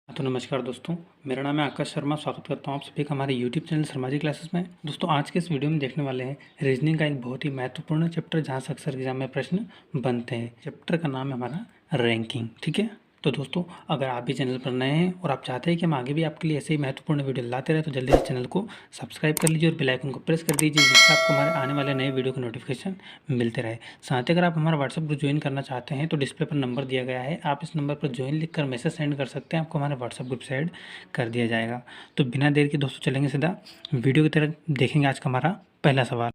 तो नमस्कार दोस्तों, मेरा नाम है आकाश शर्मा। स्वागत करता हूँ आप सभी का हमारे YouTube channel Sharma ji classes में। दोस्तों आज के इस वीडियो में देखने वाले हैं रीजनिंग का एक बहुत ही महत्वपूर्ण चैप्टर जहाँ से अक्सर एग्जाम में प्रश्न बनते हैं। चैप्टर का नाम है हमारा रैंकिंग। ठीक है, तो दोस्तों अगर आप भी चैनल पर नए हैं और आप चाहते हैं कि हम आगे भी आपके लिए ऐसे ही महत्वपूर्ण वीडियो लाते रहे तो जल्दी से चैनल को सब्सक्राइब कर लीजिए और बेल आइकन को प्रेस कर दीजिए, जिससे आपको हमारे आने वाले नए वीडियो के नोटिफिकेशन मिलते रहे। साथ ही अगर आप हमारा व्हाट्सएप ग्रुप ज्वाइन करना चाहते हैं तो डिस्प्ले पर नंबर दिया गया है, आप इस नंबर पर ज्वाइन लिखकर मैसेज सेंड कर सकते हैं, आपको हमारे व्हाट्सएप ग्रुप से ऐड कर दिया जाएगा। तो बिना देर के दोस्तों चलेंगे सीधा वीडियो की तरफ। देखेंगे आज का हमारा पहला सवाल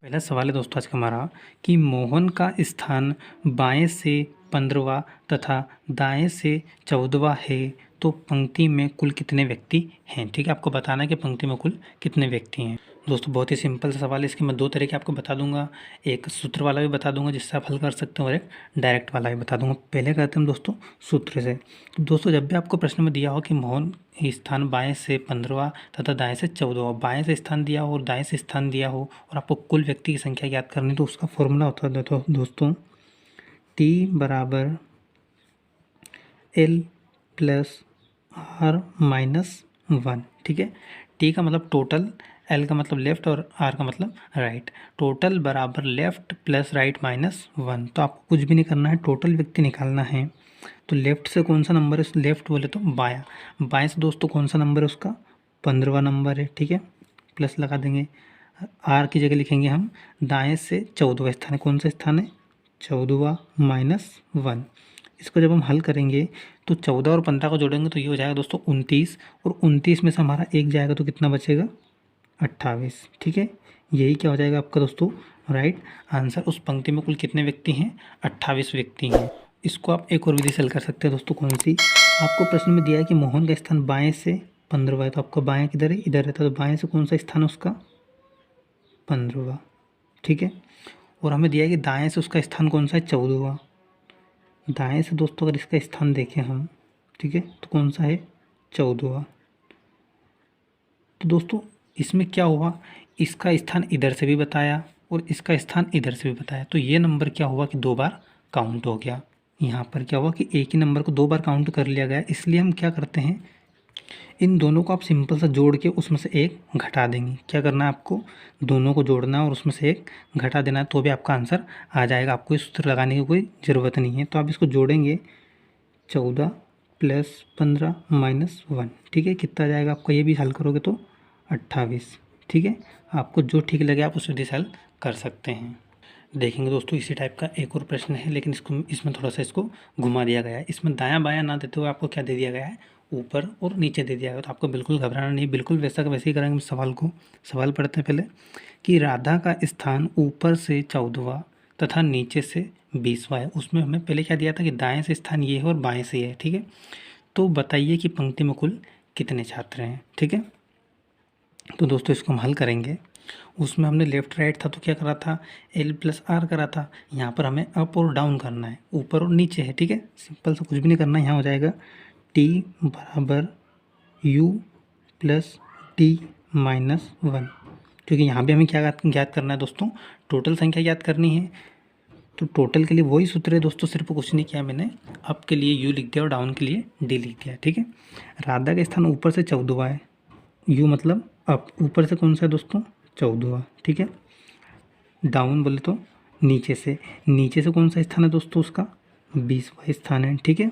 है दोस्तों आज का हमारा कि मोहन का स्थान बाएं से 15वां तथा दाएं से 14वां है तो पंक्ति में कुल कितने व्यक्ति हैं। ठीक है, आपको बताना है कि पंक्ति में कुल कितने व्यक्ति हैं। दोस्तों बहुत ही सिंपल सा सवाल है, इसके मैं दो तरह के आपको बता दूंगा, एक सूत्र वाला भी बता दूंगा जिससे आप हल कर सकते हो और एक डायरेक्ट वाला भी बता दूंगा। पहले करते हैं दोस्तों सूत्र से। तो दोस्तों जब भी आपको प्रश्न में दिया हो कि मोहन स्थान बाएं से 15वां तथा दाएं से 14वां, बाएं से स्थान दिया हो और दाएं से स्थान दिया हो और आपको कुल व्यक्ति की संख्या याद करनी, तो उसका फॉर्मूला होता है दोस्तों T बराबर L प्लस R माइनस 1। ठीक है, T का मतलब टोटल, L का मतलब लेफ्ट और R का मतलब राइट। टोटल बराबर लेफ्ट प्लस राइट माइनस 1। तो आपको कुछ भी नहीं करना है, टोटल व्यक्ति निकालना है। तो लेफ्ट से कौन सा नंबर है, लेफ्ट बोले तो बायां, बाएं से दोस्तों कौन सा नंबर है, उसका 15वां नंबर है। ठीक है, प्लस लगा देंगे। R की जगह लिखेंगे हम दाएं से 14वां स्थान है, कौन सा स्थान है 14वां माइनस 1। इसको जब हम हल करेंगे तो 14 और 15 को जोड़ेंगे तो ये हो जाएगा दोस्तों 29, और 29 में से हमारा एक जाएगा तो कितना बचेगा 28। ठीक है, यही क्या हो जाएगा आपका दोस्तों राइट आंसर। उस पंक्ति में कुल कितने व्यक्ति हैं, 28 व्यक्ति हैं। इसको आप एक और विधि से हल कर सकते हैं दोस्तों। कौन सी, आपको प्रश्न में दिया है कि मोहन का स्थान बाएं से 15वां है, तो आपका बाएं किधर है, इधर रहता है, तो बाएं से कौन सा स्थान है उसका 15वां। ठीक है, और हमें दिया है कि दाएं से उसका स्थान कौन सा है 14वां। दाएं से दोस्तों अगर इसका स्थान देखें हम, ठीक है, तो कौन सा है 14वां। तो दोस्तों इसमें क्या हुआ, इसका स्थान इधर से भी बताया और इसका स्थान इधर से भी बताया, तो ये नंबर क्या हुआ कि दो बार काउंट हो गया। यहाँ पर क्या हुआ कि एक ही नंबर को दो बार काउंट कर लिया गया। इसलिए हम क्या करते हैं, इन दोनों को आप सिंपल सा जोड़ के उसमें से एक घटा देंगे। क्या करना है आपको, दोनों को जोड़ना है और उसमें से एक घटा देना है, तो भी आपका आंसर आ जाएगा। आपको इस सूत्र लगाने की कोई ज़रूरत नहीं है। तो आप इसको जोड़ेंगे 14 प्लस 15 माइनस 1। ठीक है, कितना आ जाएगा आपका, ये भी हल करोगे तो 28। ठीक है, आपको जो ठीक लगे आप उस विधि से हल कर सकते हैं। देखेंगे दोस्तों इसी टाइप का एक और प्रश्न है, लेकिन इसमें थोड़ा सा इसको घुमा दिया गया है। इसमें दायां बायां ना देते हुए आपको क्या दे दिया गया है, ऊपर और नीचे दे दिया गया। तो आपको बिल्कुल घबराना नहीं, बिल्कुल वैसा का वैसे ही करेंगे। सवाल पढ़ते हैं पहले कि राधा का स्थान ऊपर से 14वां तथा नीचे से 20वां है। उसमें हमें पहले क्या दिया था कि दाएँ से स्थान ये है और बाएँ से ये है। ठीक है, तो बताइए कि पंक्ति में कुल कितने छात्र हैं। ठीक है, तो दोस्तों इसको हम हल करेंगे। उसमें हमने लेफ्ट राइट था तो क्या करा था, L प्लस R करा था। यहाँ पर हमें अप और डाउन करना है, ऊपर और नीचे है। ठीक है, सिंपल सा कुछ भी नहीं करना है। यहाँ हो जाएगा T बराबर U प्लस T माइनस 1, क्योंकि यहाँ भी हमें क्या ज्ञात करना है दोस्तों, टोटल संख्या ज्ञात करनी है। तो टोटल के लिए वही सूत्र है दोस्तों, सिर्फ कुछ नहीं किया मैंने, अप के लिए U लिख दिया और डाउन के लिए D लिख दिया। ठीक है, राधा का स्थान ऊपर से 14वां है, U मतलब अप, ऊपर से कौन सा है दोस्तों 14वां। ठीक है, डाउन बोले तो नीचे से कौन सा स्थान है दोस्तों उसका 20वां स्थान है। ठीक है,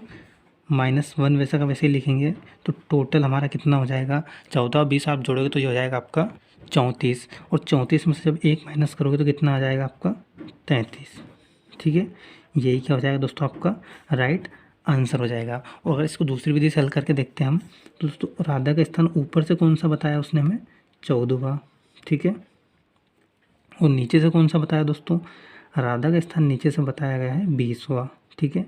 -1 वैसा का वैसे ही लिखेंगे। तो टोटल हमारा कितना हो जाएगा, 14 और 20 आप जोड़ोगे तो ये हो जाएगा आपका 34, और 34 में से जब एक माइनस करोगे तो कितना आ जाएगा आपका 33। ठीक है, यही क्या हो जाएगा दोस्तों आपका राइट आंसर हो जाएगा। और अगर इसको दूसरी विधि से हल करके देखते हैं हम, तो दोस्तों राधा का स्थान ऊपर से कौन सा बताया उसने हमें 14वां। ठीक है, और नीचे से कौन सा बताया दोस्तों, राधा का स्थान नीचे से बताया गया है 20वां। ठीक है,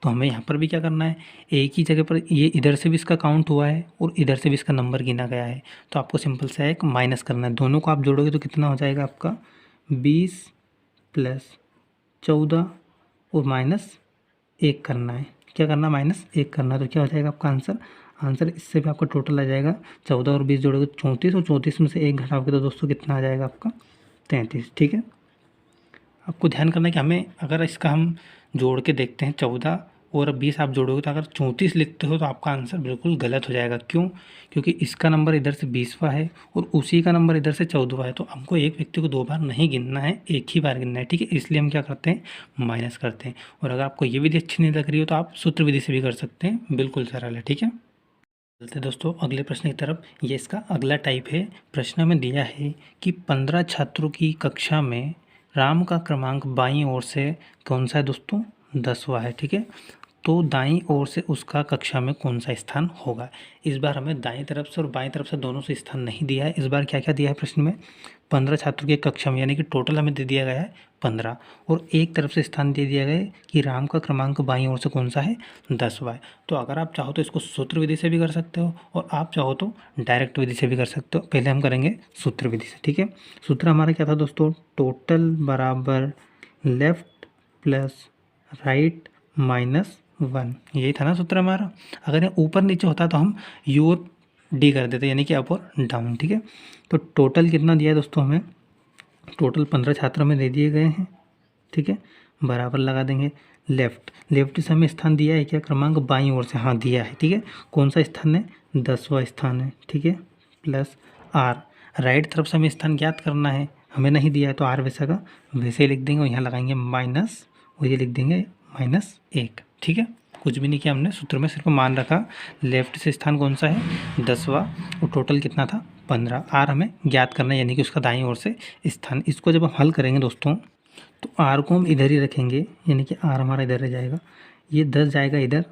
तो हमें यहाँ पर भी क्या करना है, एक ही जगह पर ये इधर से भी इसका काउंट हुआ है और इधर से भी इसका नंबर गिना गया है, तो आपको सिंपल सा एक माइनस करना है। दोनों को आप जोड़ोगे तो कितना हो जाएगा आपका 20 प्लस 14 और माइनस 1 करना है। क्या करना है, -1 करना है। तो क्या हो जाएगा आपका आंसर इससे भी आपका टोटल आ जाएगा 14 और 20 जोड़ोगे 34, और 34 में से 1 घटाओगे तो दोस्तों कितना आ जाएगा आपका 33। ठीक है, आपको ध्यान करना है कि हमें अगर इसका हम जोड़ के देखते हैं 14 और 20 आप जोड़ोगे तो अगर 34 लिखते हो तो आपका आंसर बिल्कुल गलत हो जाएगा। क्यों? क्योंकि इसका नंबर इधर से 20वां है और उसी का नंबर इधर से 14वां है, तो हमको एक व्यक्ति को 2 बार नहीं गिनना है, एक ही बार गिनना है, ठीक है। इसलिए हम क्या करते हैं, माइनस करते हैं। और अगर आपको ये विधि अच्छी नहीं लग रही हो तो आप सूत्र विधि से भी कर सकते हैं, बिल्कुल सरल है, ठीक है। चलते दोस्तों अगले प्रश्न की तरफ। ये इसका अगला टाइप है। प्रश्न में दिया है कि 15 छात्रों की कक्षा में राम का क्रमांक बाईं ओर से कौन सा है दोस्तों, 10वां है, ठीक है। तो दाईं ओर से उसका कक्षा में कौन सा स्थान होगा। इस बार हमें दाईं तरफ से और बाईं तरफ से दोनों से स्थान नहीं दिया है। इस बार क्या क्या दिया है प्रश्न में, 15 छात्रों की कक्षा में, यानी कि टोटल हमें दे दिया गया है 15, और एक तरफ से स्थान दे दिया गया है कि राम का क्रमांक बाईं ओर से कौन सा है, 10वां है। तो अगर आप चाहो तो इसको सूत्र विधि से भी कर सकते हो और आप चाहो तो डायरेक्ट विधि से भी कर सकते हो। पहले हम करेंगे सूत्र विधि से, ठीक है। सूत्र हमारा क्या था दोस्तों, टोटल बराबर लेफ्ट प्लस राइट माइनस 1, यही था ना सूत्र हमारा। अगर ये ऊपर नीचे होता तो हम यू और डी कर देते, यानी कि अप और डाउन, ठीक है। तो टोटल कितना दिया है दोस्तों हमें, टोटल 15 छात्र में दे दिए गए हैं, ठीक है। बराबर लगा देंगे लेफ्ट से हमें स्थान दिया है क्या, क्रमांक बाईं ओर से, हाँ दिया है, ठीक है। कौन सा स्थान है, 10वां स्थान है, ठीक है, प्लस आर। राइट तरफ से हमें स्थान ज्ञात करना है, हमें नहीं दिया है तो आर वैसा का वैसे ही लिख देंगे और यहाँ लगाएंगे माइनस, और ये लिख देंगे -1, ठीक है। कुछ भी नहीं किया हमने, सूत्र में सिर्फ मान रखा। लेफ्ट से स्थान कौन सा है, 10वां, और टोटल कितना था, 15। आर हमें ज्ञात करना है, यानी कि उसका दाईं ओर से स्थान। इसको जब हम हल करेंगे दोस्तों तो आर को हम इधर ही रखेंगे, यानी कि आर हमारा इधर रह जाएगा। ये 10 जाएगा इधर,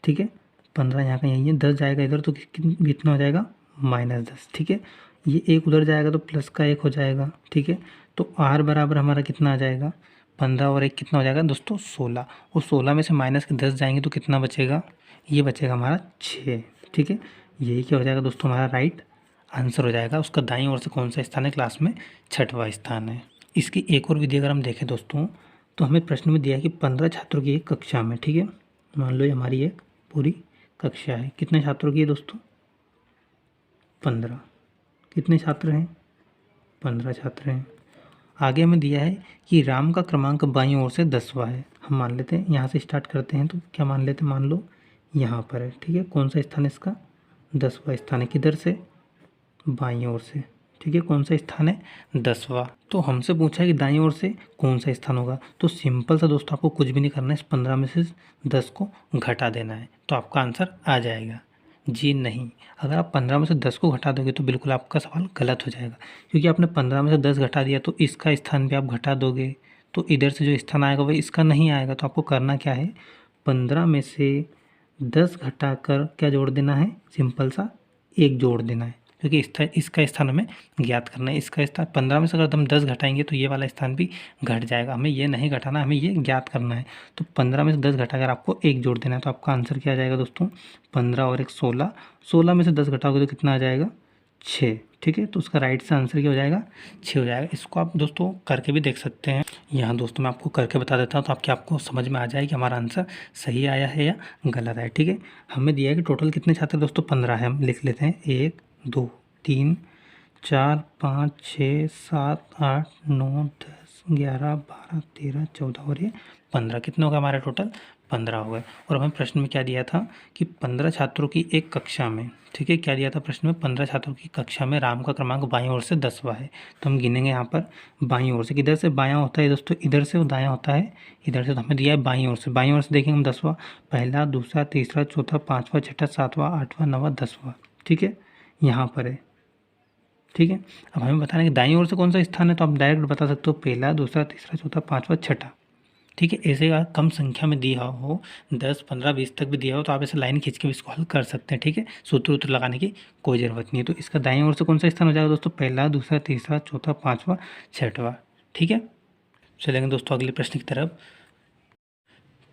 ठीक है, 15 यहाँ का यही है, 10 जाएगा इधर तो कितना हो जाएगा, -10, ठीक है। ये एक उधर जाएगा तो प्लस का 1 हो जाएगा, ठीक है। तो आर बराबर हमारा कितना आ जाएगा, 15 और 1 कितना हो जाएगा दोस्तों, 16, और 16 में से माइनस के 10 जाएंगे तो कितना बचेगा, ये बचेगा हमारा 6, ठीक है। यही क्या हो जाएगा दोस्तों, हमारा राइट आंसर हो जाएगा। उसका दाईं ओर से कौन सा स्थान है, क्लास में 6वां स्थान है। इसकी एक और विधि अगर हम देखें दोस्तों, तो हमें प्रश्न में दिया है कि 15 छात्रों की एक कक्षा में, ठीक है, मान लो ये हमारी एक पूरी कक्षा है। कितने छात्रों की है दोस्तों, 15। कितने छात्र हैं, 15 छात्र हैं। आगे हमें दिया है कि राम का क्रमांक बाईं ओर से 10वां है। हम मान लेते हैं, यहाँ से स्टार्ट करते हैं, तो क्या मान लेते हैं, मान लो यहाँ पर है, ठीक है। कौन सा स्थान है इसका, 10वां स्थान है, किधर से, बाईं ओर से, ठीक है। कौन सा स्थान है, 10वां। तो हमसे पूछा है कि दाईं ओर से कौन सा स्थान होगा, तो सिंपल सा दोस्तों आपको कुछ भी नहीं करना है, इस 15 में से 10 को घटा देना है तो आपका आंसर आ जाएगा। जी नहीं, अगर आप 15 में से 10 को घटा दोगे तो बिल्कुल आपका सवाल गलत हो जाएगा, क्योंकि आपने 15 में से 10 घटा दिया तो इसका स्थान भी आप घटा दोगे, तो इधर से जो स्थान आएगा वही इसका नहीं आएगा। तो आपको करना क्या है, 15 में से 10 घटाकर क्या जोड़ देना है, सिंपल सा 1 जोड़ देना है, क्योंकि इसका स्थान हमें ज्ञात करना है। इसका स्थान 15 में से अगर हम 10 घटाएंगे तो ये वाला स्थान भी घट जाएगा, हमें ये नहीं घटाना, हमें ये ज्ञात करना है। तो 15 में से 10 घटाकर आपको 1 जोड़ देना है, तो आपका आंसर क्या आ जाएगा दोस्तों, 15 और 1 16, 16 में से 10 घटाओगे तो कितना आ जाएगा, 6, ठीक है। तो उसका राइट से आंसर क्या हो जाएगा, 6 हो जाएगा। इसको आप दोस्तों करके भी देख सकते हैं। यहाँ दोस्तों मैं आपको करके बता देता हूँ तो आपको समझ में आ जाए कि हमारा आंसर सही आया है या गलत है, ठीक है। हमें दिया है कि टोटल कितने छात्र दोस्तों, 15 है। हम लिख लेते हैं 1 2 3 4 5 6 7 8 9 10 11 12 13 14 और ये 15, कितने हो गए हमारे टोटल, 15 हो गए। और हमें प्रश्न में क्या दिया था कि 15 छात्रों की एक कक्षा में, ठीक है, क्या दिया था प्रश्न में, 15 छात्रों की कक्षा में राम का क्रमांक बाईं ओर से 10वां है। तो हम गिनेंगे यहाँ पर बाईं ओर से, किधर से बायां होता है दोस्तों, इधर से, और दायां होता है इधर से। तो हमें दिया है बाईं ओर से, बाईं ओर से देखेंगे हम 10वां, पहला दूसरा तीसरा चौथा पाँचवा छठा सातवां आठवां नौवां 10वां, ठीक है, यहाँ पर है, ठीक है। अब हमें बताना है कि दाईं ओर से कौन सा स्थान है, तो आप डायरेक्ट बता सकते हो, पहला दूसरा तीसरा चौथा पाँचवा छठा, ठीक है। ऐसे अगर कम संख्या में दिया हो, 10 15 20 तक भी दिया हो तो आप ऐसे लाइन खींच के भी इसको हल कर सकते हैं, ठीक है। सूत्र उत्र लगाने की कोई ज़रूरत नहीं है। तो इसका दाईं ओर से कौन सा स्थान हो जाएगा दोस्तों, पहला दूसरा तीसरा चौथा पाँचवा छठवां, ठीक है। चलेंगे दोस्तों अगले प्रश्न की तरफ,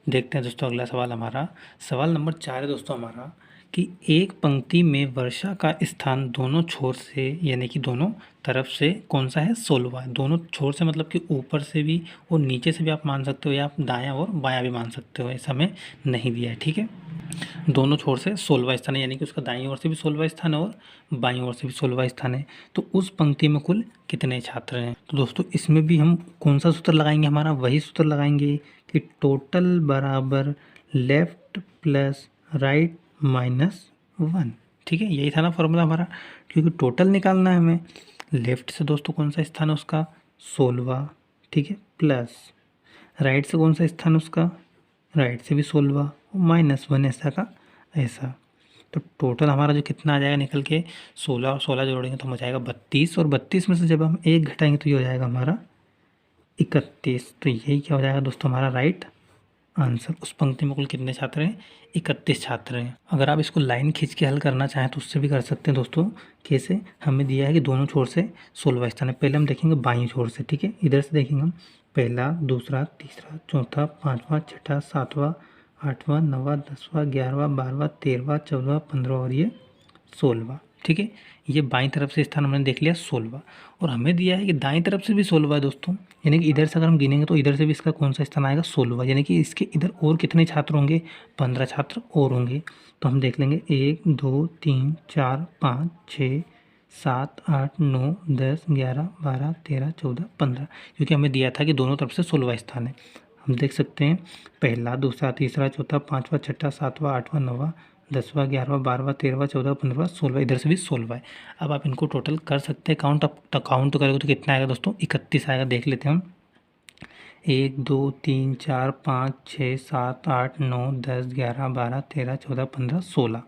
देखते हैं दोस्तों अगला सवाल हमारा। सवाल नंबर 4 है दोस्तों हमारा कि एक पंक्ति में वर्षा का स्थान दोनों छोर से, यानी कि दोनों तरफ से कौन सा है, 16वां है। दोनों छोर से मतलब कि ऊपर से भी और नीचे से भी आप मान सकते हो, या आप दायां और बायां भी मान सकते हो, ऐसा हमें नहीं दिया है, ठीक है। दोनों छोर से 16वां स्थान है, यानी कि उसका दाईं ओर से भी 16वां स्थान है और बाईं ओर से भी 16वां स्थान है। तो उस पंक्ति में कुल कितने छात्र हैं। तो दोस्तों इसमें भी हम कौन सा सूत्र लगाएंगे, हमारा वही सूत्र लगाएंगे कि टोटल बराबर लेफ्ट प्लस राइट -1। ठीक है, यही था ना फॉर्मूला हमारा, क्योंकि टोटल निकालना है हमें। लेफ्ट से दोस्तों कौन सा स्थान है उसका, 16। ठीक है, प्लस राइट से कौन सा स्थान उसका, राइट से भी 16, -1 ऐसा का ऐसा। तो टोटल हमारा जो कितना आ जाएगा निकल के, 16 और 16 जोड़ेंगे तो हो जाएगा 32, और 32 में से जब हम 1 घटाएंगे तो ये हो जाएगा हमारा 31। तो यही क्या हो जाएगा दोस्तों हमारा राइट आंसर। उस पंक्ति में कुल कितने छात्र हैं, 31 छात्र हैं। अगर आप इसको लाइन खींच के हल करना चाहें तो उससे भी कर सकते हैं दोस्तों। कैसे, हमें दिया है कि दोनों छोर से 16 स्थान है। पहले हम देखेंगे बाईं छोर से। ठीक है, इधर से देखेंगे हम, पहला, दूसरा, तीसरा, चौथा, पाँचवा, छठा, सातवां, आठवां, नौवां, 10वां, 11वां, 12वां, 13वां, 14वां, 15वां और ये 16वां। ठीक है, ये बाईं तरफ से स्थान हमने देख लिया 16वां, और हमें दिया है कि दाईं तरफ से भी 16वां है दोस्तों। यानी कि इधर से अगर हम गिनेंगे तो इधर से भी इसका कौन सा स्थान आएगा, 16वां। यानी कि इसके इधर और कितने छात्र होंगे, 15 छात्र और होंगे। तो हम देख लेंगे 1 2 3 4 5 6 7 8 9 10 11 12 13 14 15, क्योंकि हमें दिया था कि दोनों तरफ से 16वां स्थान है। हम देख सकते हैं पहला, दूसरा, तीसरा, चौथा, पाँचवा, छठा, सातवां, आठवां, नौवां, 10वां, 11वां, 12वां, 13वां, 14वां, 15वां, 16वां, इधर से भी 16वां है। अब आप इनको टोटल कर सकते हैं काउंट। अब काउंट करोगे तो कितना आएगा दोस्तों, 31 आएगा। देख लेते हैं हम, 1 2 3 4 5 6 7 8 9 10 11 12 13 14 15 16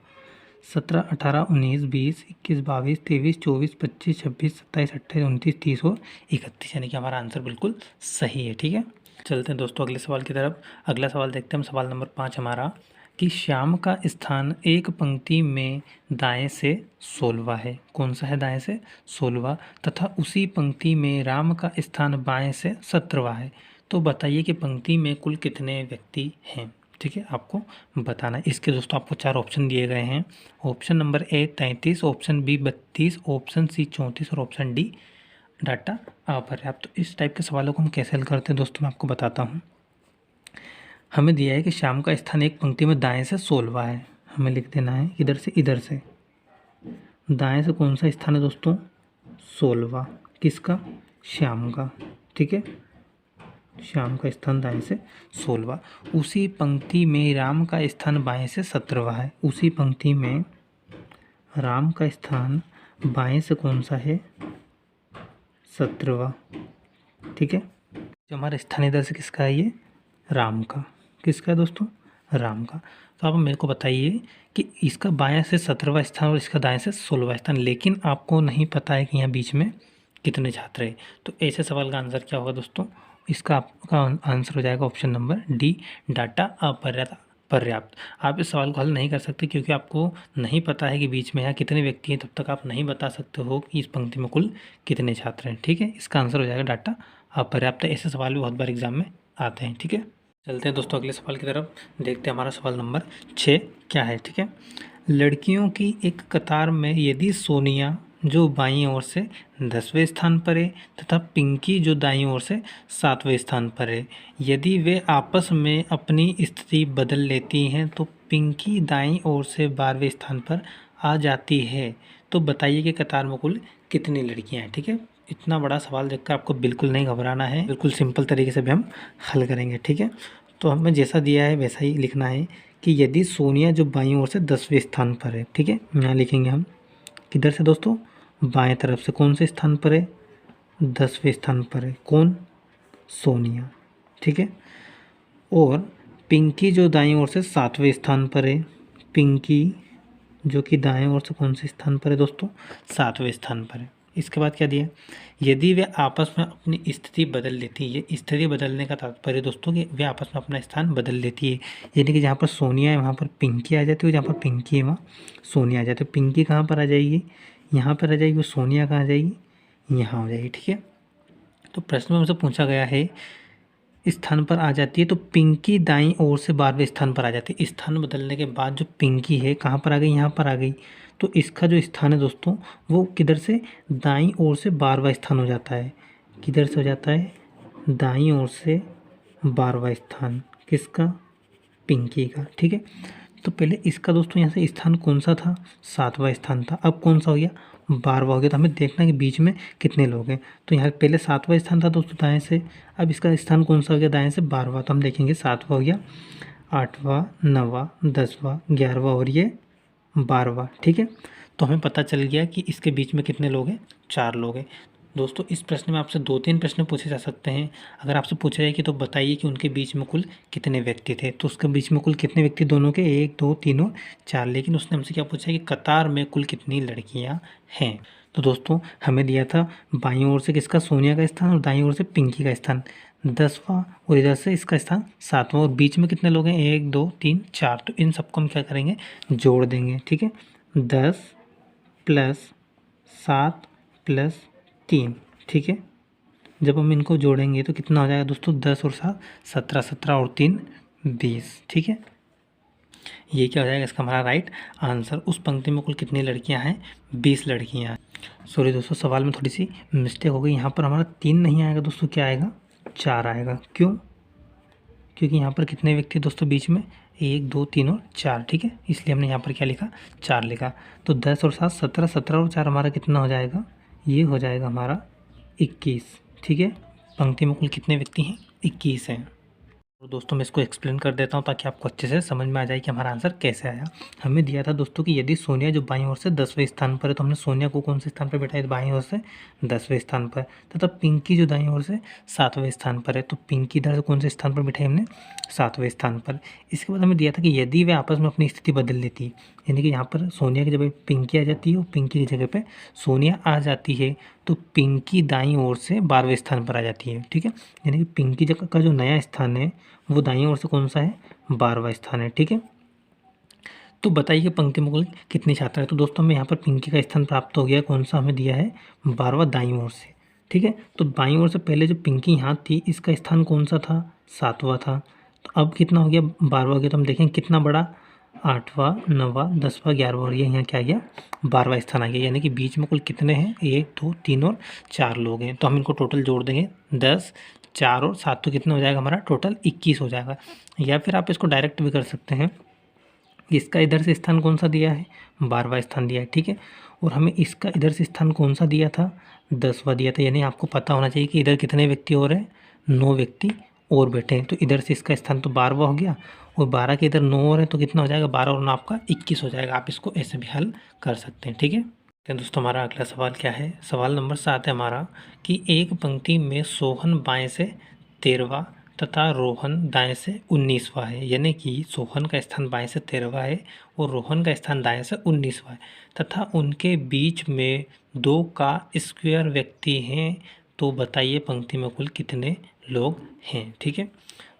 17 18 19 20 21 22 23 24 25 26 27 28 29 30 और 31, यानी कि हमारा आंसर बिल्कुल सही है। ठीक है, चलते हैं दोस्तों अगले सवाल की तरफ। अगला सवाल देखते हैं हम, सवाल नंबर 5 हमारा, कि श्याम का स्थान एक पंक्ति में दाएं से 16वां है। कौन सा है दाएं से 16वां, तथा उसी पंक्ति में राम का स्थान बाएं से 17वां है। तो बताइए कि पंक्ति में कुल कितने व्यक्ति हैं। ठीक है, आपको बताना है। इसके दोस्तों आपको 4 ऑप्शन दिए गए हैं। Option number A 33, option B 32, option C 34 और ऑप्शन डी डाटा अपर्याप्त। तो इस टाइप के सवालों को हम कैसे हल करते हैं दोस्तों, मैं आपको बताता हूँ। हमें दिया है कि श्याम का स्थान एक पंक्ति में दाएं से 16वां है। हमें लिख देना है इधर से दाएं से कौन सा स्थान है दोस्तों, 16वां। किसका, श्याम का। ठीक है, श्याम का स्थान दाएं से 16वां। उसी पंक्ति में राम का स्थान बाएं से 17वां है। उसी पंक्ति में राम का स्थान बाएं से कौन सा है, 17वां। ठीक है, जो हमारा स्थान इधर से किसका है, ये राम का। किसका है दोस्तों, राम का। तो आप मेरे को बताइए कि इसका बाएं से 17वां स्थान और इसका दाएं से 16वां स्थान, लेकिन आपको नहीं पता है कि यहाँ बीच में कितने छात्र हैं। तो ऐसे सवाल का आंसर क्या होगा दोस्तों, इसका आपका आंसर हो जाएगा ऑप्शन नंबर डी, डाटा अपर्याप्त। आप इस सवाल को हल नहीं कर सकते क्योंकि आपको नहीं पता है कि बीच में यहाँ कितने व्यक्ति हैं। तब तक आप नहीं बता सकते हो कि इस पंक्ति में कुल कितने छात्र हैं। ठीक है, इसका आंसर हो जाएगा डाटा अपर्याप्त। ऐसे सवाल भी बहुत बार एग्जाम में आते हैं। ठीक है, चलते हैं दोस्तों अगले सवाल की तरफ। देखते हैं हमारा सवाल नंबर 6 क्या है। ठीक है, लड़कियों की एक कतार में यदि सोनिया जो बाईं ओर से 10वें स्थान पर है तथा पिंकी जो दाईं ओर से 7वें स्थान पर है, यदि वे आपस में अपनी स्थिति बदल लेती हैं तो पिंकी दाईं ओर से 12वें स्थान पर आ जाती है। तो बताइए कि कतार में कुल कितनी लड़कियां हैं। ठीक है, इतना बड़ा सवाल देखकर आपको बिल्कुल नहीं घबराना है, बिल्कुल सिंपल तरीके से भी हम हल करेंगे। ठीक है, तो हमें जैसा दिया है वैसा ही लिखना है कि यदि सोनिया जो बाईं ओर से 10वें स्थान पर है। ठीक है, यहाँ लिखेंगे हम किधर से दोस्तों, बाएं तरफ से। कौन से स्थान पर है, 10वें स्थान पर है। कौन, सोनिया। ठीक है, और पिंकी जो दाईं ओर से 7वें स्थान पर है। पिंकी जो कि दाएं ओर से कौन से स्थान पर है दोस्तों, 7वें स्थान पर है। इसके बाद क्या दिया, यदि वे आपस में अपनी स्थिति बदल लेती है। ये स्थिति बदलने का तात्पर्य दोस्तों कि वे आपस में अपना स्थान बदल लेती है। यानी कि जहाँ पर सोनिया है वहाँ पर पिंकी आ जाती है, जहाँ पर पिंकी है वहाँ सोनिया आ जाती है। पिंकी कहाँ पर आ जाएगी, यहाँ पर आ जाएगी। सोनिया कहाँ आ जाएगी, यहाँ हो जाएगी। ठीक है, तो प्रश्न में हमसे पूछा गया है स्थान पर आ जाती है, तो पिंकी दाईं ओर से 12वें स्थान पर आ जाती है। स्थान बदलने के बाद जो पिंकी है कहाँ पर आ गई, यहाँ पर आ गई। तो इसका जो स्थान है दोस्तों वो किधर से, दाईं ओर से 12वां स्थान हो जाता है। किधर से हो जाता है, दाईं ओर से 12वां स्थान। किसका, पिंकी का। ठीक है, तो पहले इसका दोस्तों यहाँ से स्थान कौन सा था, 7वां स्थान था। अब कौन सा हो गया, 12वां हो गया। तो हमें देखना है कि बीच में कितने लोग हैं। तो यहाँ पहले 7वां स्थान था दोस्तों दाएं से, अब इसका स्थान कौन सा हो गया, दाएं से 12वां। तो हम देखेंगे 7वां हो गया, 8वां, 9वां, 10वां, 11वां और ये 12वां। ठीक है, तो हमें पता चल गया कि इसके बीच में कितने लोग हैं, 4 लोग हैं। दोस्तों इस प्रश्न में आपसे 2-3 प्रश्न पूछे जा सकते हैं। अगर आपसे पूछा जाए कि तो बताइए कि उनके बीच में कुल कितने व्यक्ति थे, तो उसके बीच में कुल कितने व्यक्ति दोनों के, 1, 2, 3 और 4। लेकिन उसने हमसे क्या पूछा है कि कतार में कुल कितनी लड़कियां हैं। तो दोस्तों हमें दिया था बाईं ओर से किसका, सोनिया का स्थान, और दाईं ओर से पिंकी का स्थान 10वां, और इधर से इसका स्थान 7वां, और बीच में कितने लोग हैं, 1, 2, 3, 4। तो इन सबको हम क्या करेंगे, जोड़ देंगे। ठीक है, 10 + 7 + 3। ठीक है, जब हम इनको जोड़ेंगे तो कितना हो जाएगा दोस्तों, 10 और 7 17, 17 और 3 20। ठीक है, ये क्या हो जाएगा, इसका हमारा राइट आंसर। उस पंक्ति में कुल कितनी लड़कियां हैं, 20 लड़कियां हैं। सॉरी दोस्तों, सवाल में थोड़ी सी मिस्टेक हो गई, यहाँ पर हमारा 3 नहीं आएगा दोस्तों, क्या आएगा, 4 आएगा। क्यों, क्योंकि यहाँ पर कितने व्यक्ति दोस्तों बीच में, 1, 2, 3 और 4। ठीक है, इसलिए हमने यहाँ पर क्या लिखा, 4 लिखा। तो 10 और 7 17, 17 और 4 हमारा कितना हो जाएगा, ये हो जाएगा हमारा 21। ठीक है, पंक्ति में कुल कितने व्यक्ति हैं, 21 हैं। तो दोस्तों मैं इसको एक्सप्लेन कर देता हूँ ताकि आपको अच्छे से समझ में आ जाए कि हमारा आंसर कैसे आया। हमें दिया था दोस्तों कि यदि सोनिया जो बाईं ओर से 10वें स्थान पर है, तो हमने सोनिया को कौन से स्थान पर बैठाया, बाईं ओर से 10वें स्थान पर, तथा पिंकी जो दाईं ओर से 7वें स्थान पर है, तो पिंकी इधर से कौन से स्थान पर बैठाई हमने, 7वें स्थान पर। इसके बाद हमें दिया था कि यदि वे आपस में अपनी स्थिति बदल लेती, यानी कि यहाँ पर सोनिया की जगह पिंकी आ जाती है और पिंकी की जगह पर सोनिया आ जाती है, तो पिंकी दाईं ओर से 12वें स्थान पर आ जाती है। ठीक है, यानी कि पिंकी जगह का जो नया स्थान है वो दाईं ओर से कौन सा है, 12वां स्थान है। ठीक है, तो बताइए पंक्ति में कुल कितने छात्र हैं। तो दोस्तों हमें यहाँ पर पिंकी का स्थान प्राप्त हो गया, कौन सा हमें दिया है, 12वां दाईं ओर से। ठीक है, तो बाईं ओर से पहले जो पिंकी यहाँ थी इसका स्थान कौन सा था, 7वां था। तो अब कितना हो गया, 12वां हो गया। तो हम देखें कितना बड़ा, 8वां, 9वां, 10वां, 11वां, और ये यहाँ क्या आ गया, 12वां स्थान आ गया। यानी कि बीच में कुल कितने हैं, 1, 2, 3 और 4 लोग हैं। तो हम इनको टोटल जोड़ देंगे, 10, 4 और 7, तो कितना हो जाएगा हमारा, टोटल 21 हो जाएगा। या फिर आप इसको डायरेक्ट भी कर सकते हैं, इसका इधर से स्थान कौन सा दिया है, 12वां स्थान दिया है। ठीक है, और हमें इसका इधर से स्थान कौन सा दिया था, 10वां दिया था। यानी आपको पता होना चाहिए कि इधर कितने व्यक्ति और हैं, 9 व्यक्ति और बैठे हैं। तो इधर से इसका स्थान तो 12वां हो गया, और 12 के इधर 9 और है, तो कितना हो जाएगा, 12 और 9 आपका 21 हो जाएगा। आप इसको ऐसे भी हल कर सकते हैं। ठीक है, तो दोस्तों हमारा अगला सवाल क्या है, सवाल नंबर 7 है हमारा, कि एक पंक्ति में सोहन बाएं से 13वां तथा रोहन दाएं से 19वां है। यानी कि सोहन का स्थान बाएं से 13वां है और रोहन का स्थान दाएं से 19वां है, तथा उनके बीच में 2 का स्क्वायर व्यक्ति हैं। तो बताइए पंक्ति में कुल कितने लोग हैं। ठीक है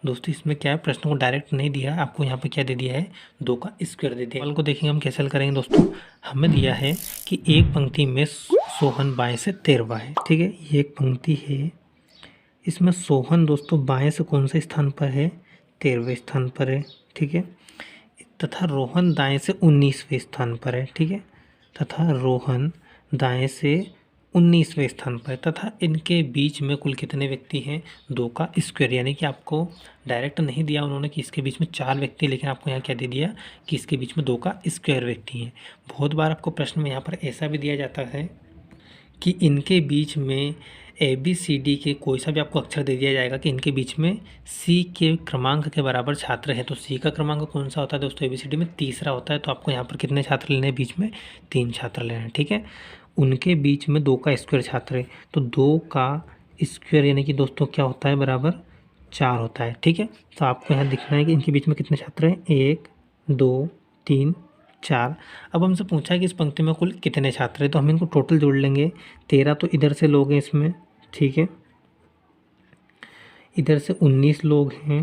दोस्तों, इसमें क्या है, प्रश्न को डायरेक्ट नहीं दिया है आपको, यहाँ पे क्या दे दिया है, 2 का स्क्वायर दे दिया। सवाल को देखेंगे हम कैसे हल करेंगे दोस्तों। हमें दिया है कि एक पंक्ति में सोहन बाएं से 13वां है। ठीक है, ये एक पंक्ति है, इसमें सोहन दोस्तों बाएं से कौन से स्थान पर है, 13वें स्थान पर है। ठीक है, तथा रोहन दाएं से 19वें स्थान पर है। ठीक है, तथा रोहन दाएं से 19वें स्थान पर है, तथा इनके बीच में कुल कितने व्यक्ति हैं, 2 का स्क्वायर। यानी कि आपको डायरेक्ट नहीं दिया उन्होंने कि इसके बीच में 4 व्यक्ति, लेकिन आपको यहाँ क्या दे दिया कि इसके बीच में 2 का स्क्वायर व्यक्ति हैं। बहुत बार आपको प्रश्न में यहाँ पर ऐसा भी दिया जाता है कि इनके बीच में ABCD के कोई सा भी आपको अक्षर दे दिया जाएगा कि इनके बीच में C के क्रमांक के बराबर छात्र है। तो C का क्रमांक कौन सा होता है दोस्तों, ABCD में तीसरा होता है। तो आपको यहाँ पर कितने छात्र लेने हैं, बीच में 3 छात्र लेने हैं। ठीक है, उनके बीच में 2 का स्क्वायर छात्र है, तो 2 का स्क्वायर यानी कि दोस्तों क्या होता है, बराबर 4 होता है। ठीक है, तो आपको यहाँ दिखना है कि इनके बीच में कितने छात्र हैं, 1, 2, 3, 4। अब हमसे पूछा है कि इस पंक्ति में कुल कितने छात्र हैं, तो हम इनको टोटल जोड़ लेंगे। 13 तो इधर से लोग हैं इसमें, ठीक है, इधर से 19 लोग हैं,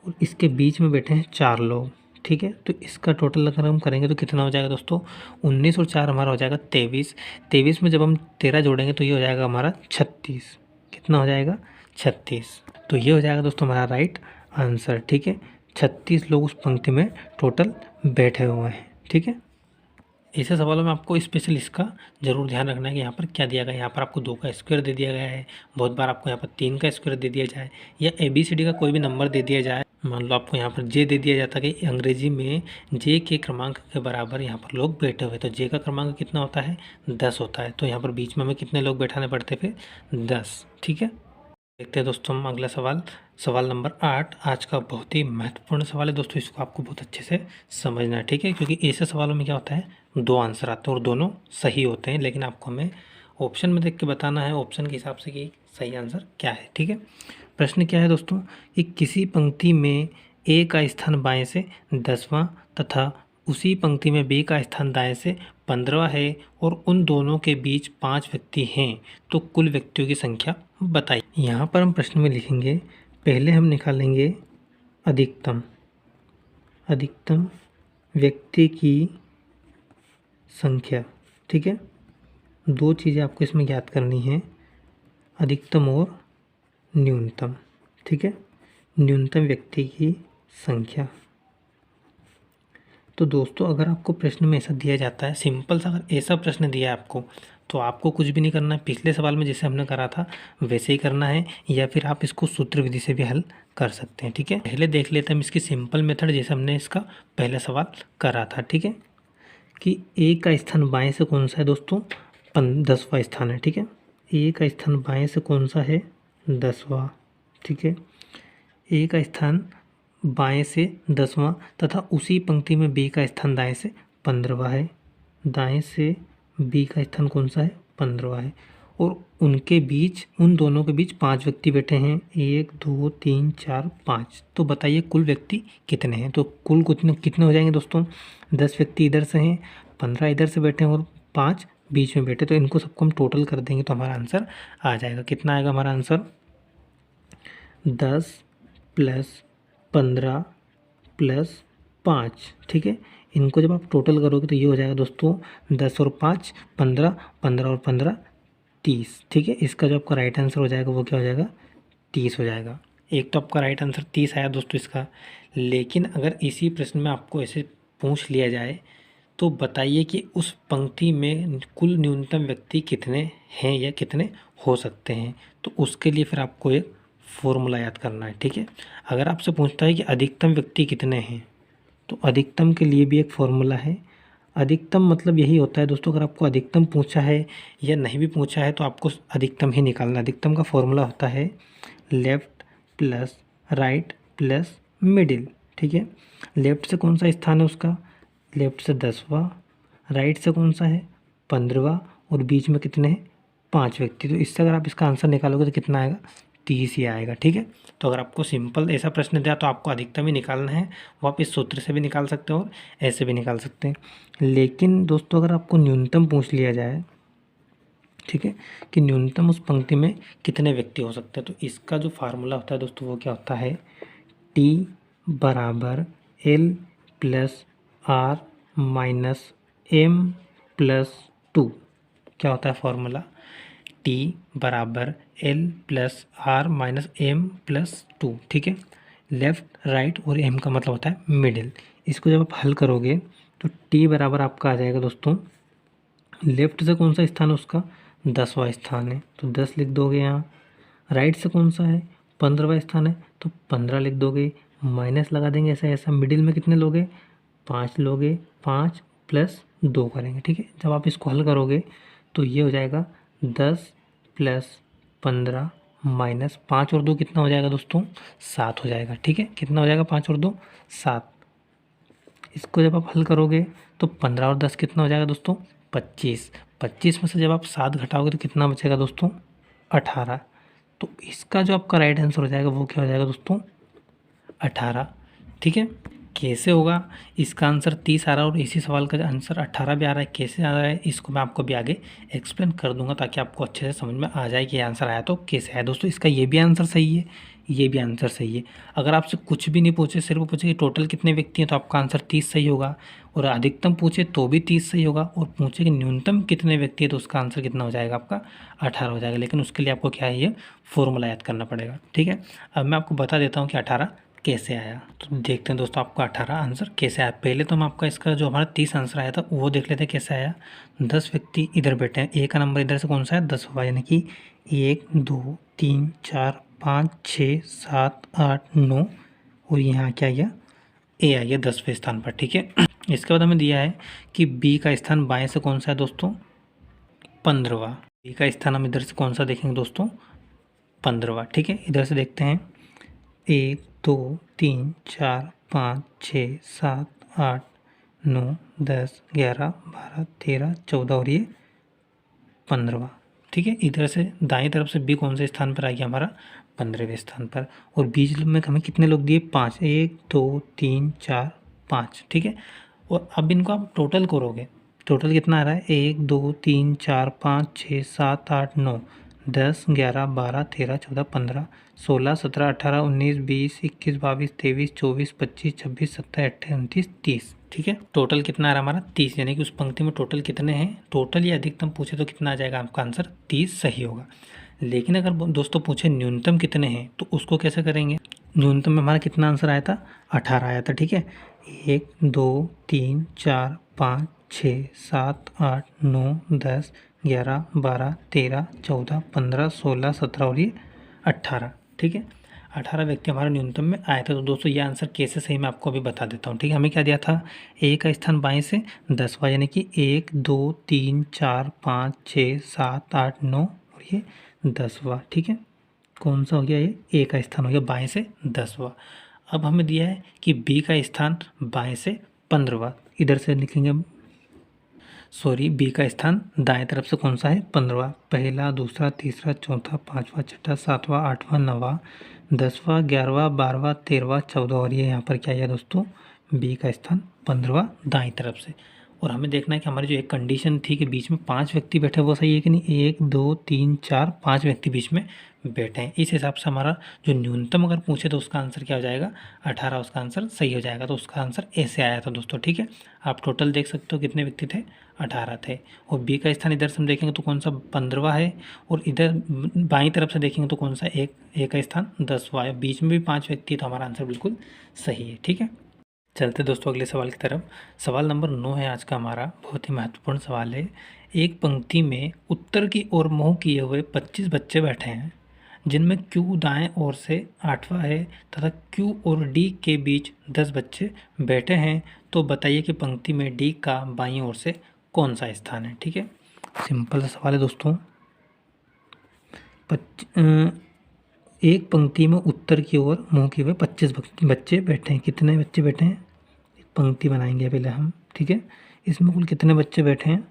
और इसके बीच में बैठे हैं 4 लोग। ठीक है, तो इसका टोटल अगर हम करेंगे तो कितना हो जाएगा दोस्तों, 19 और 4 हमारा हो जाएगा 23। 23 में जब हम 13 जोड़ेंगे तो ये हो जाएगा हमारा 36। कितना हो जाएगा, 36। तो ये हो जाएगा दोस्तों हमारा राइट आंसर। ठीक है, 36 लोग उस पंक्ति में टोटल बैठे हुए हैं। ठीक है, ऐसे सवालों में आपको स्पेशल इसका ज़रूर ध्यान रखना है कि यहाँ पर क्या दिया गया है। यहाँ पर आपको 2 का स्क्वायर दे दिया गया है, बहुत बार आपको यहाँ पर 3 का स्क्वायर दे दिया जाए, या ABCD का कोई भी नंबर दे दिया जाए। मान लो आपको यहाँ पर J दे दिया जाता है कि अंग्रेजी में J के क्रमांक के बराबर यहाँ पर लोग बैठे हुए, तो J का क्रमांक कितना होता है, 10 होता है। तो यहाँ पर बीच में हमें कितने लोग बैठाने पड़ते फिर, 10। ठीक है। देखते हैं दोस्तों हम अगला सवाल, सवाल नंबर 8। आज का बहुत ही महत्वपूर्ण सवाल है दोस्तों, इसको आपको बहुत अच्छे से समझना है, ठीक है। क्योंकि ऐसे सवालों में क्या होता है, दो आंसर आते हैं और दोनों सही होते हैं, लेकिन आपको हमें ऑप्शन में देख के बताना है, ऑप्शन के हिसाब से कि सही आंसर क्या है, ठीक है। प्रश्न क्या है दोस्तों कि किसी पंक्ति में ए का स्थान बाएं से 10वां तथा उसी पंक्ति में बी का स्थान दाएं से 15वां है और उन दोनों के बीच 5 व्यक्ति हैं, तो कुल व्यक्तियों की संख्या बताइए। यहाँ पर हम प्रश्न में लिखेंगे, पहले हम निकालेंगे अधिकतम, अधिकतम व्यक्ति की संख्या, ठीक है। दो चीज़ें आपको इसमें ज्ञात करनी है, अधिकतम और न्यूनतम, ठीक है। न्यूनतम व्यक्ति की संख्या। तो दोस्तों अगर आपको प्रश्न में ऐसा दिया जाता है, सिंपल सा अगर ऐसा प्रश्न दिया है आपको, तो आपको कुछ भी नहीं करना है, पिछले सवाल में जैसे हमने करा था वैसे ही करना है, या फिर आप इसको सूत्र विधि से भी हल कर सकते हैं, ठीक है। पहले देख लेते हैं हम इसकी सिंपल मेथड, जैसे हमने इसका पहला सवाल करा था, ठीक है। कि ए का स्थान बाएं से कौन सा है दोस्तों, 10वां स्थान है, ठीक है। ए का स्थान बाएं से कौन सा है, 10वां, ठीक है। ए का स्थान बाएं से 10वां तथा उसी पंक्ति में बी का स्थान दाएं से 15वां है। दाएं से बी का स्थान कौन सा है, 15वां है। और उनके बीच, उन दोनों के बीच 5 व्यक्ति बैठे हैं, 1 2 3 4 5। तो बताइए कुल व्यक्ति कितने हैं। तो कुल कितने कितने हो जाएंगे दोस्तों, 10 व्यक्ति इधर से हैं, 15 इधर से बैठे हैं और 5 बीच में बैठे, तो इनको सबको हम टोटल कर देंगे तो हमारा आंसर आ जाएगा। कितना आएगा हमारा आंसर, 10 + 15 + 5, ठीक है। इनको जब आप टोटल करोगे तो ये हो जाएगा दोस्तों 10 और 5 15, 15 और 15 30, ठीक है। इसका जो आपका राइट आंसर हो जाएगा वो क्या हो जाएगा, 30 हो जाएगा। एक तो आपका राइट आंसर 30 आया दोस्तों इसका। लेकिन अगर इसी प्रश्न में आपको ऐसे पूछ लिया जाए तो बताइए कि उस पंक्ति में कुल न्यूनतम व्यक्ति कितने हैं या कितने हो सकते हैं, तो उसके लिए फिर आपको एक फॉर्मूला याद करना है, ठीक है। अगर आपसे पूछता है कि अधिकतम व्यक्ति कितने हैं, तो अधिकतम के लिए भी एक फॉर्मूला है। अधिकतम मतलब यही होता है दोस्तों, अगर आपको अधिकतम पूछा है या नहीं भी पूछा है तो आपको अधिकतम ही निकालना। अधिकतम का फॉर्मूला होता है left plus right plus middle, ठीक है। लेफ़्ट से कौन सा स्थान है उसका, लेफ़्ट से 10वां, राइट से कौन सा है 15वां, और बीच में कितने हैं 5 व्यक्ति। तो इससे अगर आप इसका आंसर निकालोगे तो कितना आएगा, 30 ही आएगा, ठीक है। तो अगर आपको सिंपल ऐसा प्रश्न दिया तो आपको अधिकतम ही निकालना है, वो आप इस सूत्र से भी निकाल सकते हो और ऐसे भी निकाल सकते हैं। लेकिन दोस्तों अगर आपको न्यूनतम पूछ लिया जाए, ठीक है, कि न्यूनतम उस पंक्ति में कितने व्यक्ति हो सकते हैं, तो इसका जो फार्मूला होता है दोस्तों वो क्या होता है, T = L + R - M + 2। क्या होता है formula, T = L + R - M + 2, ठीक है। लेफ़्ट राइट और M का मतलब होता है मिडिल। इसको जब आप हल करोगे तो T बराबर आपका आ जाएगा दोस्तों, लेफ़्ट से कौन सा स्थान है उसका 10वां स्थान है तो 10 लिख दोगे यहाँ। राइट से कौन सा है 15वां स्थान है तो 15 लिख दोगे, माइनस लगा देंगे ऐसा ऐसा। मिडिल में कितने लोगे 5 लोगे, 5 + 2 करेंगे, ठीक है। जब आप इसको हल करोगे तो ये हो जाएगा 10 + 15 - 5 और 2 कितना हो जाएगा दोस्तों, 7 हो जाएगा, ठीक है। कितना हो जाएगा 5 और 2 7। इसको जब आप हल करोगे तो 15 और 10 कितना हो जाएगा दोस्तों 25। 25 में से जब आप 7 घटाओगे तो कितना बचेगा दोस्तों 18। तो इसका जो आपका राइट आंसर हो जाएगा वो क्या हो जाएगा दोस्तों 18, ठीक है। कैसे होगा, इसका आंसर 30 आ रहा है और इसी सवाल का आंसर 18 भी आ रहा है, कैसे आ रहा है इसको मैं आपको भी आगे एक्सप्लेन कर दूंगा ताकि आपको अच्छे से समझ में आ जाए कि आंसर आया तो कैसे आया। दोस्तों इसका ये भी आंसर सही है, ये भी आंसर सही है। अगर आपसे कुछ भी नहीं पूछे, सिर्फ पूछे कि टोटल कितने व्यक्ति हैं तो आपका आंसर 30 सही होगा, और अधिकतम पूछे तो भी 30 सही होगा, और पूछे कि न्यूनतम कितने व्यक्ति हैं तो उसका आंसर कितना हो जाएगा आपका 18 हो जाएगा। लेकिन उसके लिए आपको क्या है, ये फॉर्मूला याद करना पड़ेगा, ठीक है। अब मैं आपको बता देता हूँ कि 18 कैसे आया। तो देखते हैं दोस्तों आपका 18 आंसर कैसे आया। पहले तो हम आपका इसका जो हमारा 30 आंसर आया था वो देख लेते हैं कैसे आया। 10 व्यक्ति इधर बैठे हैं, ए का नंबर इधर से कौन सा है 10वां, यानी कि 1 2 3 4 5 6 7 8 9, और यहाँ क्या आया ए आइए 10वें स्थान पर, ठीक है। इसके बाद हमें दिया है कि बी का स्थान बाएं से कौन सा है दोस्तों 15वां। बी का स्थान हम इधर से कौन सा देखेंगे दोस्तों 15वां। ठीक है, इधर से देखते हैं 1 2 3 4 5 6 7 8 9 10 11 12 13 14 और ये 15वां। ठीक है, इधर से दाएं तरफ से बी कौन से स्थान पर आ गया हमारा 15वें स्थान पर। और बीच में हमें कितने लोग दिए 5, 1 2 3 4 5। ठीक है, और अब इनको आप टोटल करोगे, टोटल कितना आ रहा है 1 2 3 4 5 6 7 8 9 10 11 12 13 14 15 16 17 18 19 20 21 22 23 24 25 26 27 28 29 30। ठीक है, टोटल कितना आ रहा है हमारा 30, यानी कि उस पंक्ति में टोटल कितने हैं, टोटल या अधिकतम पूछे तो कितना आ जाएगा आपका आंसर 30 सही होगा। लेकिन अगर दोस्तों पूछे न्यूनतम कितने हैं तो उसको कैसे करेंगे। न्यूनतम में हमारा कितना आंसर आया था 18 आया था। ठीक है, 1 2 3 4 5 6 7 8 9 10 11 12 13 14 15 16 17 और ये 18। ठीक है, 18 व्यक्ति हमारे न्यूनतम में आए थे। तो दोस्तों ये आंसर कैसे सही मैं आपको अभी बता देता हूँ। ठीक है, हमें क्या दिया था ए का स्थान बाएं से 10वां, यानी कि 1 2 3 4 5 6 7 8 9 और ये 10वां। ठीक है, कौन सा हो गया ये ए का स्थान हो गया बाएं से 10वां। अब हमें दिया है कि बी का स्थान बाएं से 15वां, इधर से लिखेंगे सॉरी बी का स्थान दाएं तरफ से कौन सा है 15वां। पहला दूसरा तीसरा चौथा पांचवा छठा सातवां आठवां नौवां 10वां 11वां 12वां 13वां 14 और ये यहाँ पर क्या है दोस्तों बी का स्थान 15वां दाएं तरफ से। और हमें देखना है कि हमारी जो एक कंडीशन थी कि बीच में 5 व्यक्ति बैठे वो सही है कि नहीं। 1 2 3 4 5 व्यक्ति बीच में बैठे हैं, इस हिसाब से हमारा जो न्यूनतम अगर पूछे तो उसका आंसर क्या हो जाएगा 18, उसका आंसर सही हो जाएगा। तो उसका आंसर ऐसे आया था दोस्तों। ठीक है, आप टोटल देख सकते हो कितने व्यक्ति थे 18 थे। और बी का स्थान इधर से हम देखेंगे तो कौन सा 15वां है, और इधर बाईं तरफ से देखेंगे तो कौन सा एक का स्थान 10वां है। बीच में भी 5 व्यक्ति, तो हमारा आंसर बिल्कुल सही है। ठीक है, चलते दोस्तों अगले सवाल की तरफ। सवाल नंबर 9 है आज का हमारा, बहुत ही महत्वपूर्ण सवाल है। एक पंक्ति में उत्तर की ओर मुँह किए हुए 25 बच्चे बैठे हैं, जिनमें क्यू दाएं ओर से 8वां है तथा क्यू और डी के बीच 10 बच्चे बैठे हैं। तो बताइए कि पंक्ति में डी का बाईं ओर से कौन सा स्थान है। ठीक है, सिंपल सा सवाल है दोस्तों। एक पंक्ति में उत्तर की ओर मुँह किए हुए 25 बच्चे बैठे हैं। कितने बच्चे बैठे हैं, पंक्ति बनाएंगे पहले हम। ठीक है, इसमें कुल कितने बच्चे बैठे हैं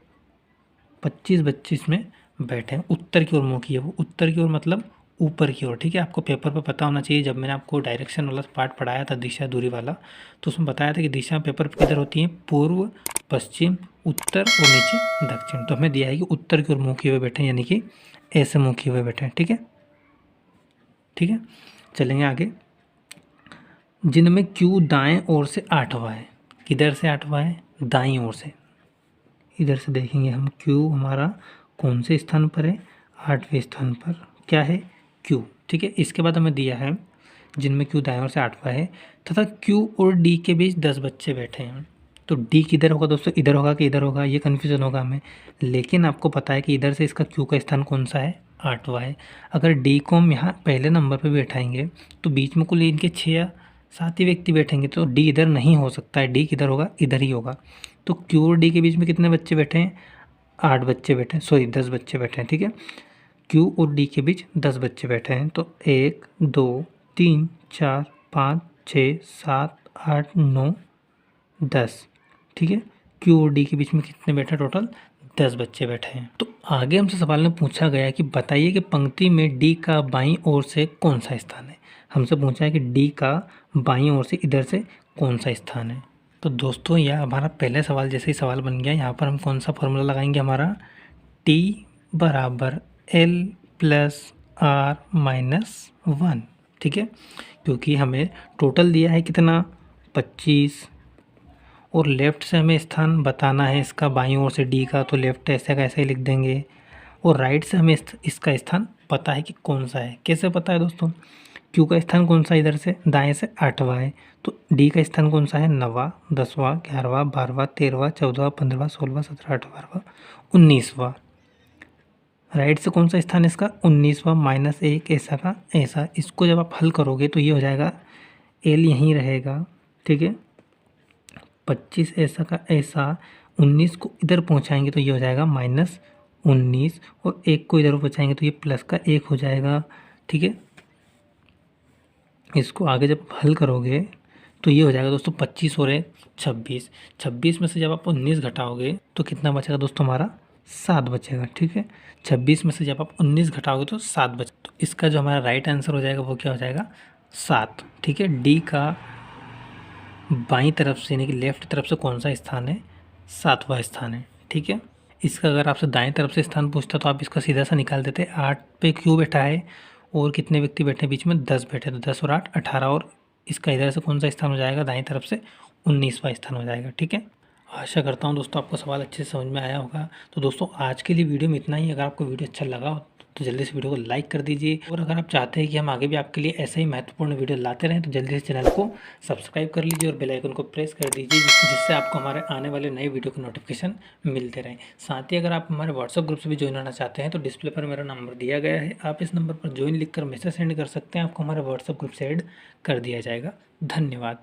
25 बच्चे इसमें बैठे हैं। उत्तर की ओर मुँह किए, वो उत्तर की ओर मतलब ऊपर की ओर। ठीक है, आपको पेपर पे पता होना चाहिए। जब मैंने आपको डायरेक्शन वाला पार्ट पढ़ाया था दिशा दूरी वाला, तो उसमें बताया था कि दिशा पेपर पे किधर होती है पूर्व पश्चिम उत्तर और नीचे दक्षिण। तो हमें दिया है कि उत्तर की ओर मुँह किए हुए बैठे हैं, यानी कि ऐसे मुँह किए हुए बैठे हैं। ठीक है, ठीक है, चलेंगे आगे। जिनमें क्यू दाएं ओर से 8वां है। किधर से 8वां है, दाईं ओर से। इधर से देखेंगे हम क्यू हमारा कौन से स्थान पर है 8वें स्थान पर, क्या है क्यू। ठीक है, इसके बाद हमें दिया है जिनमें क्यू दाएं ओर से 8वां है तथा क्यू और डी के बीच 10 बच्चे बैठे हैं। तो डी किधर होगा दोस्तों, इधर होगा कि इधर होगा, ये कन्फ्यूजन होगा हमें। लेकिन आपको पता है कि इधर से इसका क्यू का स्थान कौन सा है 8वां है। अगर डी को हम यहाँ पहले नंबर पर बैठाएंगे तो बीच में कुल इनके 6 या 7 ही व्यक्ति बैठेंगे, तो डी इधर नहीं हो सकता है। डी किधर होगा, इधर ही होगा। तो क्यू और डी के बीच में कितने बच्चे बैठे हैं 8 बच्चे बैठे हैं, सॉरी 10 बच्चे बैठे हैं। ठीक है, क्यू और डी के बीच 10 बच्चे बैठे हैं। तो 1 2 3 4 5 6 7 8 9 10। ठीक है, क्यू और डी के बीच में कितने बैठे टोटल 10 बच्चे बैठे हैं। तो आगे हमसे सवाल में पूछा गया कि बताइए कि पंक्ति में डी का बाईं ओर से कौन सा स्थान है। हमसे पूछा है कि डी का बाईं ओर से इधर से कौन सा स्थान है। तो दोस्तों यह हमारा पहले सवाल जैसे ही सवाल बन गया। यहाँ पर हम कौन सा फॉर्मूला लगाएंगे, हमारा टी बराबर एल प्लस आर माइनस 1। ठीक है, क्योंकि हमें टोटल दिया है कितना 25, और लेफ़्ट से हमें स्थान बताना है इसका बाईं ओर से डी का, तो लेफ़्ट ऐसे का ऐसे ही लिख देंगे। और राइट से हमें इसका स्थान पता है कि कौन सा है। कैसे पता है दोस्तों, क्यू का स्थान कौन सा इधर से दाएं से 8वां है, तो डी का स्थान कौन सा है 9वां 10वां 11वां 12वां 13वां 14वां 15वां 16वां 17वां 18वां 19वां। राइट से कौन सा स्थान इसका 19वां माइनस 1 ऐसा का ऐसा। इसको जब आप हल करोगे तो ये हो जाएगा एल यहीं रहेगा। ठीक है, 25 ऐसा का ऐसा, 19 को इधर पहुंचाएंगे तो ये हो जाएगा -19, और 1 को इधर पहुंचाएंगे तो ये प्लस का 1 हो जाएगा। ठीक है। इसको आगे जब हल करोगे तो ये हो जाएगा दोस्तों 25 और 26। 26 में से जब आप 19 घटाओगे तो कितना बचेगा दोस्तों हमारा 7 बचेगा। ठीक है, 26 में से जब आप 19 घटाओगे तो 7 बचेगा। तो इसका जो हमारा राइट आंसर हो जाएगा वो क्या हो जाएगा 7। ठीक है, डी का बाईं तरफ से यानी कि लेफ्ट तरफ से कौन सा स्थान है 7वां स्थान है। ठीक है, इसका अगर आपसे दाएं तरफ से स्थान पूछता तो आप इसका सीधा सा निकाल देते। 8 पे क्यों बैठा है और कितने व्यक्ति बैठे बीच में 10 बैठे, तो 10 और 8 18 और इसका इधर से कौन सा स्थान हो जाएगा दाएं तरफ से 19वां स्थान हो जाएगा। ठीक है, आशा करता हूँ दोस्तों आपको सवाल अच्छे से समझ में आया होगा। तो दोस्तों आज के लिए वीडियो में इतना ही। अगर आपको वीडियो अच्छा लगा हो तो जल्दी से वीडियो को लाइक कर दीजिए, और अगर आप चाहते हैं कि हम आगे भी आपके लिए ऐसे ही महत्वपूर्ण वीडियो लाते रहें तो जल्दी से चैनल को सब्सक्राइब कर लीजिए और बेल आइकन को प्रेस कर दीजिए, जिससे आपको हमारे आने वाले नए वीडियो के नोटिफिकेशन मिलते रहें। साथ ही अगर आप हमारे व्हाट्सअप ग्रुप से भी ज्वाइन होना चाहते हैं तो डिस्प्ले पर मेरा नंबर दिया गया है, आप इस नंबर पर ज्वाइन लिखकर मैसेज सेंड कर सकते हैं, आपको हमारे व्हाट्सअप ग्रुप से ऐड कर दिया जाएगा। धन्यवाद।